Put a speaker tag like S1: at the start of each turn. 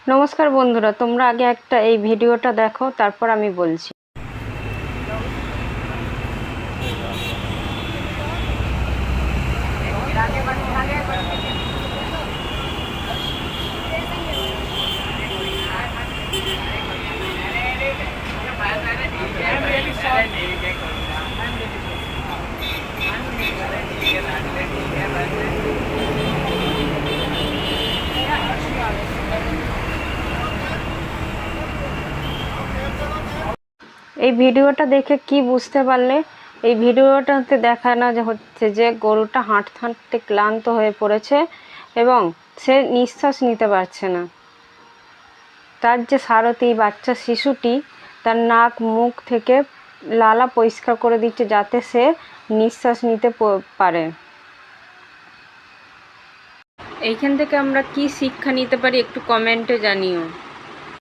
S1: নমস্কার বন্ধুরা, তোমরা আগে একটা এই ভিডিওটা দেখো, তারপর আমি বলছি। এই ভিডিওটা দেখে কি বুঝতে পারলে? এই ভিডিওটাতে দেখানো হচ্ছে যে গরুটা হাঁটতে হাঁটতে ক্লান্ত হয়ে পড়েছে এবং সে নিঃশ্বাস নিতে পারছে না। তার যে সারথি বাচ্চা শিশুটি তার নাক মুখ থেকে লালা পরিষ্কার করে দিচ্ছে, যাতে সে নিঃশ্বাস নিতে পারে। এইখান থেকে আমরা কি শিক্ষা নিতে পারি একটু কমেন্টে জানিও।